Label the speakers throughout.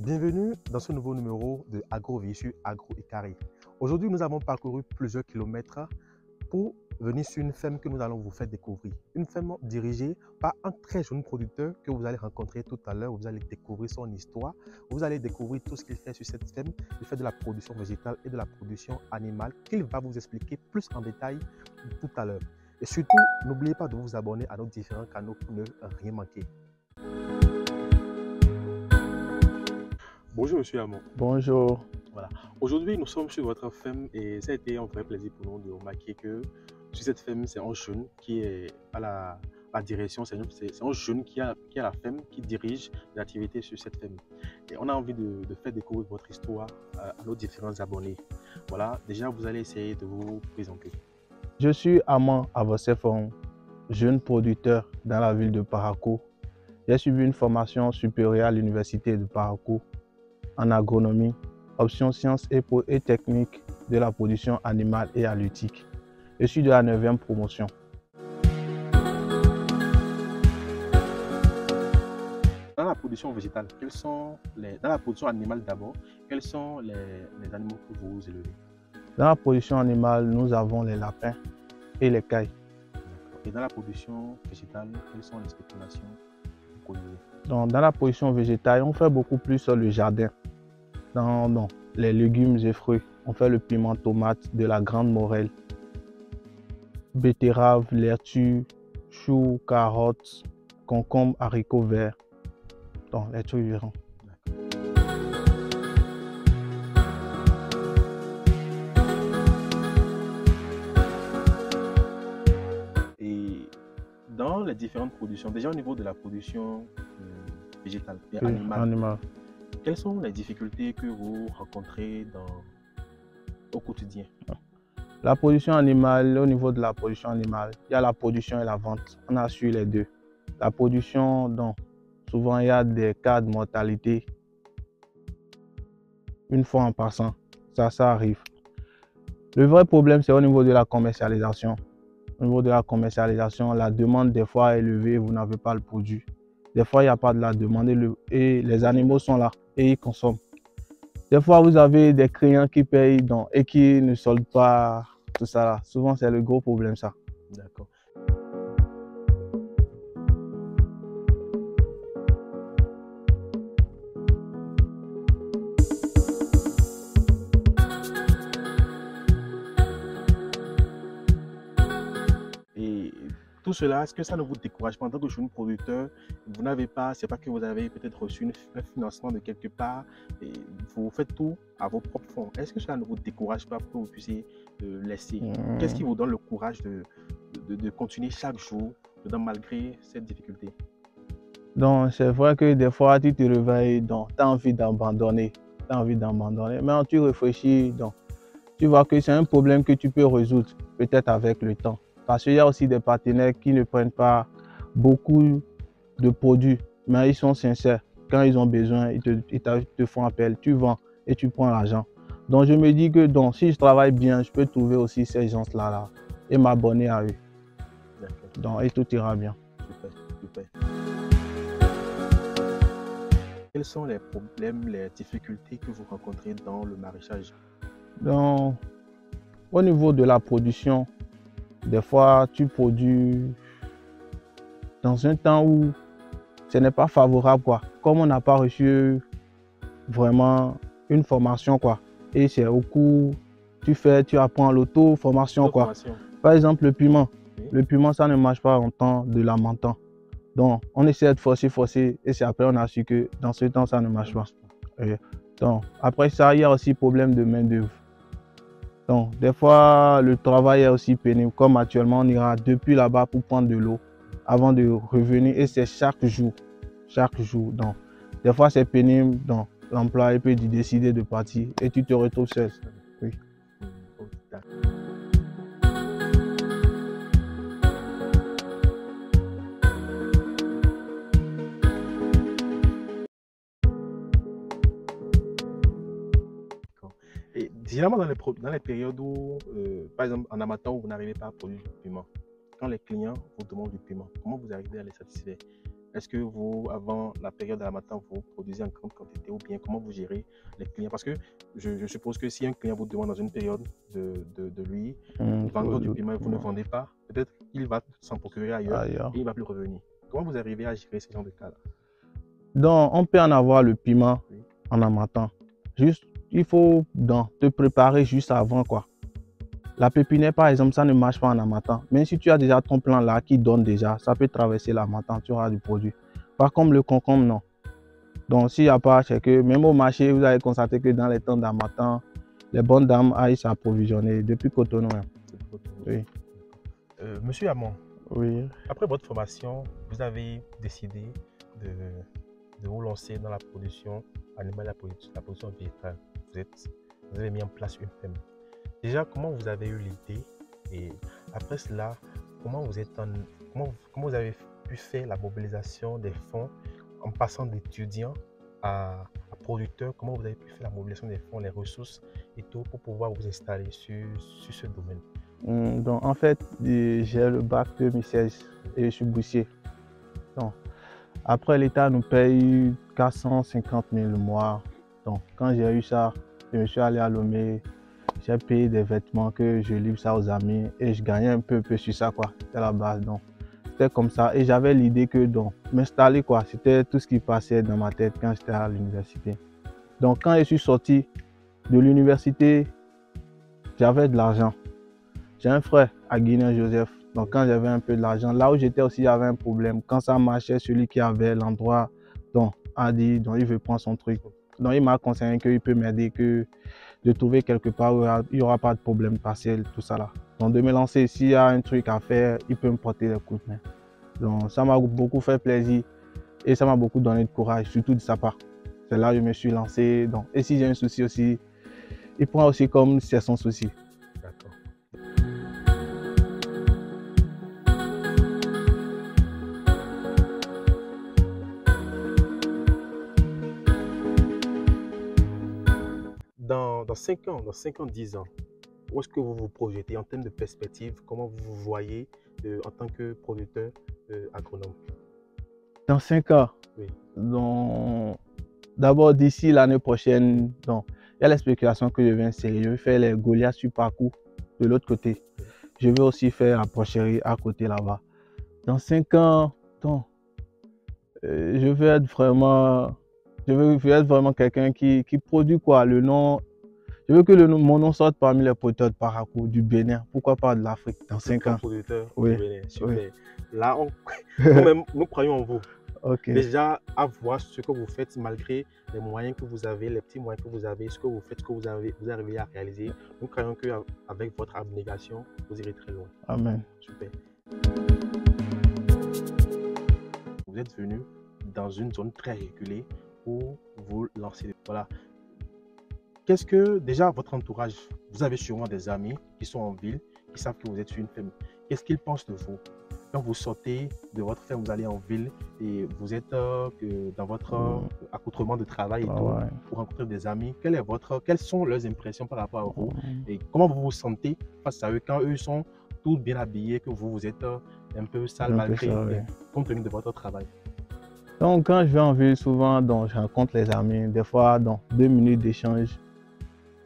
Speaker 1: Bienvenue dans ce nouveau numéro de AgroVie sur Agro et Carré. Aujourd'hui, nous avons parcouru plusieurs kilomètres pour venir sur une ferme que nous allons vous faire découvrir. Une ferme dirigée par un très jeune producteur que vous allez rencontrer tout à l'heure. Vous allez découvrir son histoire. Vous allez découvrir tout ce qu'il fait sur cette ferme. Il fait de la production végétale et de la production animale qu'il va vous expliquer plus en détail tout à l'heure. Et surtout, n'oubliez pas de vous abonner à nos différents canaux pour ne rien manquer. Bonjour Monsieur Hamon.
Speaker 2: Bonjour.
Speaker 1: Voilà. Aujourd'hui, nous sommes sur votre ferme et ça a été un vrai plaisir pour nous de remarquer que sur cette ferme, c'est un jeune qui est à la direction, c'est un jeune qui a la ferme, qui dirige l'activité sur cette ferme. Et on a envie de faire découvrir votre histoire à nos différents abonnés. Voilà, déjà vous allez essayer de vous présenter.
Speaker 2: Je suis Amand Avosefon, jeune producteur dans la ville de Parakou. J'ai suivi une formation supérieure à l'université de Parakou en agronomie, option sciences et techniques de la production animale et halieutique. Je suis de la 9e promotion.
Speaker 1: Dans la production végétale, dans la production animale d'abord, quels sont les animaux que vous élevez?
Speaker 2: Dans la production animale, nous avons les lapins et les cailles.
Speaker 1: Et dans la production végétale, quelles sont les spéculations que vous connaissez?
Speaker 2: Dans la production végétale, on fait beaucoup plus le jardin. Dans les légumes et fruits, on fait le piment tomate de la grande morelle, betterave, laitue, choux, carottes, concombres, haricots verts. Donc, les trucs verront.
Speaker 1: Et dans les différentes productions, déjà au niveau de la production végétale et animale, quelles sont les difficultés que vous rencontrez au quotidien?
Speaker 2: La production animale, au niveau de la production animale, il y a la production et la vente. On assure les deux. La production, donc, souvent il y a des cas de mortalité. Une fois en passant, ça arrive. Le vrai problème, c'est au niveau de la commercialisation. Au niveau de la commercialisation, la demande des fois est élevée, vous n'avez pas le produit. Des fois, il n'y a pas de la demande et les animaux sont là et ils consomment. Des fois, vous avez des clients qui payent et qui ne soldent pas tout ça là. Souvent, c'est le gros problème, ça.
Speaker 1: D'accord. Et tout cela, est-ce que ça ne vous décourage pas en tant que jeune producteur? Vous n'avez pas, c'est pas que vous avez peut-être reçu un financement de quelque part et vous faites tout à vos propres fonds. Est-ce que cela ne vous décourage pas pour que vous puissiez laisser? Qu'est-ce qui vous donne le courage de continuer chaque jour malgré cette difficulté?
Speaker 2: Donc, c'est vrai que des fois, tu te réveilles, donc tu as envie d'abandonner. Mais quand tu réfléchis, donc, tu vois que c'est un problème que tu peux résoudre, peut-être avec le temps. Parce qu'il y a aussi des partenaires qui ne prennent pas beaucoup de produits, mais ils sont sincères. Quand ils ont besoin, ils te font appel, tu vends et tu prends l'argent. Donc, je me dis que si je travaille bien, je peux trouver aussi ces gens-là et m'abonner à eux. Donc, et tout ira bien.
Speaker 1: Super, super. Quels sont les problèmes, les difficultés que vous rencontrez dans le maraîchage?
Speaker 2: Donc, au niveau de la production, des fois, tu produis dans un temps où ce n'est pas favorable, quoi. Comme on n'a pas reçu vraiment une formation, quoi. Et c'est au cours, tu apprends l'auto-formation, quoi. Par exemple, le piment. Oui. Le piment, ça ne marche pas en temps de lamentant. Donc, on essaie de forcer, et c'est après on a su que dans ce temps, ça ne marche pas. Donc, après ça, il y a aussi problème de main-d'œuvre. Donc, des fois, le travail est aussi pénible. Comme actuellement, on ira depuis là-bas pour prendre de l'eau avant de revenir. Et c'est chaque jour. Chaque jour. Donc, des fois, c'est pénible. Donc, l'employé peut décider de partir et tu te retrouves seul. Oui.
Speaker 1: Et généralement, dans les périodes où, par exemple, en amateur, où vous n'arrivez pas à produire du piment, quand les clients vous demandent du piment, comment vous arrivez à les satisfaire? Est-ce que vous, avant la période de la matin, vous produisez en grande quantité ou bien comment vous gérez les clients? Parce que je suppose que si un client vous demande dans une période de lui vendre du piment et vous ne vendez pas, peut-être qu'il va s'en procurer ailleurs et il ne va plus revenir. Comment vous arrivez à gérer ce genre de cas-là?
Speaker 2: Donc, on peut en avoir le piment en amatant. Juste, il faut te préparer juste avant, quoi. La pépinière, par exemple, ça ne marche pas en amatant. Mais si tu as déjà ton plan là qui donne déjà, ça peut traverser l'amatant, tu auras du produit. Pas comme le concombre, non. Donc, s'il n'y a pas, c'est que même au marché, vous allez constater que dans les temps d'amatant, les bonnes dames aillent s'approvisionner depuis Cotonou. Oui.
Speaker 1: Monsieur Hamon,
Speaker 2: oui.
Speaker 1: Après votre formation, vous avez décidé de vous lancer dans la production animale, la production végétale. Vous avez mis en place une ferme. Déjà, comment vous avez eu l'idée et après cela, comment vous avez pu faire la mobilisation des fonds en passant d'étudiants à producteurs? Comment vous avez pu faire la mobilisation des fonds, les ressources et tout pour pouvoir vous installer sur ce domaine?
Speaker 2: Donc, en fait, j'ai le bac 2016 et je suis boursier. Donc, après, l'État nous paye 450 000 le mois. Donc, quand j'ai eu ça, je me suis allé à Lomé. J'ai payé des vêtements que je livre ça aux amis et je gagnais un peu sur ça, quoi. C'était la base. Donc, c'était comme ça. Et j'avais l'idée que m'installer, quoi. C'était tout ce qui passait dans ma tête quand j'étais à l'université. Donc, quand je suis sorti de l'université, j'avais de l'argent. J'ai un frère à Guinée-Joseph. Donc, quand j'avais un peu de l'argent, là où j'étais aussi, il y avait un problème. Quand ça marchait, celui qui avait l'endroit, a dit, il veut prendre son truc. Donc, il m'a conseillé qu'il peut m'aider, de trouver quelque part où il n'y aura pas de problème partiel, tout ça là. Donc, de me lancer, s'il y a un truc à faire, il peut me porter les coups de main. Donc, ça m'a beaucoup fait plaisir et ça m'a beaucoup donné de courage, surtout de sa part. C'est là que je me suis lancé. Donc, et si j'ai un souci aussi, il prend aussi comme c'est son souci.
Speaker 1: D'accord. Dans 5 ans, 10 ans, où est-ce que vous vous projetez en termes de perspective? Comment vous vous voyez en tant que producteur agronome?
Speaker 2: Dans 5 ans,
Speaker 1: oui.
Speaker 2: D'abord d'ici l'année prochaine, il y a les spéculations que je vais insérer. Je vais faire les Goliaths sur parcours de l'autre côté. Oui. Je vais aussi faire la porcherie à côté là-bas. Dans 5 ans, je veux être vraiment quelqu'un qui produit quoi, le nom. Je veux que mon nom sorte parmi les producteurs de parcours du Bénin, pourquoi pas de l'Afrique dans 5 ans.
Speaker 1: Producteur
Speaker 2: oui.
Speaker 1: du Bénin, super.
Speaker 2: Oui.
Speaker 1: Là, nous croyons en vous.
Speaker 2: Okay.
Speaker 1: Déjà, à voir ce que vous faites malgré les moyens que vous avez, les petits moyens que vous avez, ce que vous faites, ce que vous arrivez à réaliser. Nous croyons qu'avec votre abnégation, vous irez très loin.
Speaker 2: Amen.
Speaker 1: Super. Vous êtes venu dans une zone très reculée pour vous lancer. Voilà. Qu'est-ce que, déjà, votre entourage, vous avez sûrement des amis qui sont en ville, qui savent que vous êtes sur une ferme. Qu'est-ce qu'ils pensent de vous? Quand vous sortez de votre ferme, vous allez en ville et vous êtes dans votre accoutrement de travail et tout, pour rencontrer des amis. Quelles sont leurs impressions par rapport à vous? Et comment vous vous sentez face à eux quand eux sont tous bien habillés, que vous êtes un peu sale malgré, compte tenu de votre travail?
Speaker 2: Donc, quand je vais en ville, souvent, je rencontre les amis, des fois, 2 minutes d'échange.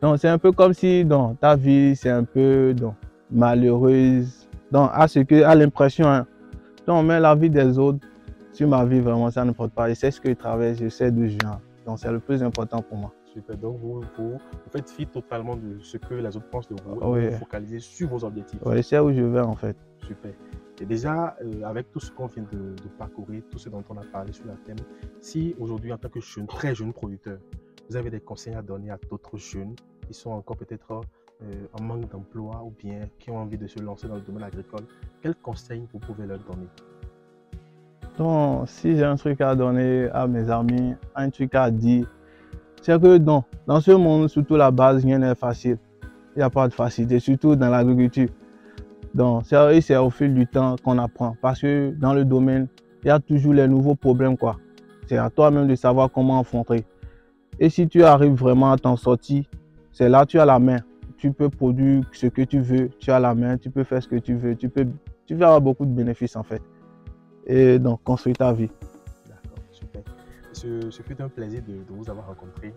Speaker 2: Donc, c'est un peu comme si ta vie, c'est un peu malheureuse. Donc, à l'impression, mais la vie des autres, sur ma vie, vraiment, ça ne porte pas. Je sais ce que je traverse, je sais d'où je viens. Donc, c'est le plus important pour moi.
Speaker 1: Super. Donc, vous faites fi totalement de ce que les autres pensent de vous.
Speaker 2: Oui.
Speaker 1: Vous focalisez sur vos objectifs.
Speaker 2: Oui, je sais où je vais, en fait.
Speaker 1: Super. Et déjà, avec tout ce qu'on vient de parcourir, tout ce dont on a parlé sur la thème, si aujourd'hui, en tant que très jeune producteur, vous avez des conseils à donner à d'autres jeunes qui sont encore peut-être en manque d'emploi ou bien qui ont envie de se lancer dans le domaine agricole, quels conseils vous pouvez leur donner?
Speaker 2: Donc, si j'ai un truc à donner à mes amis, un truc à dire, c'est que dans ce monde, surtout la base, rien n'est facile. Il n'y a pas de facilité, surtout dans l'agriculture. Donc, c'est au fil du temps qu'on apprend. Parce que dans le domaine, il y a toujours les nouveaux problèmes, quoi. C'est à toi-même de savoir comment affronter. Et si tu arrives vraiment à t'en sortir, c'est là que tu as la main. Tu peux produire ce que tu veux, tu as la main, tu peux faire ce que tu veux. Tu vas avoir beaucoup de bénéfices, en fait. Et donc, construire ta vie.
Speaker 1: ce fut un plaisir de vous avoir rencontré,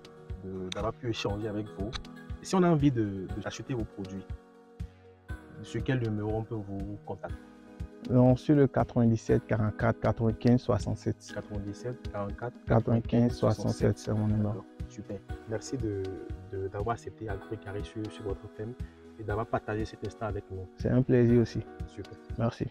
Speaker 1: d'avoir pu échanger avec vous. Et si on a envie d'acheter vos produits, sur quel numéro on peut vous contacter?
Speaker 2: Donc, sur le 97 44 95 67.
Speaker 1: 97 44
Speaker 2: 95 67, c'est mon numéro.
Speaker 1: Super. Merci d'avoir accepté Agro et Carré sur votre thème et d'avoir partagé cet instant avec nous.
Speaker 2: C'est un plaisir aussi.
Speaker 1: Super.
Speaker 2: Merci.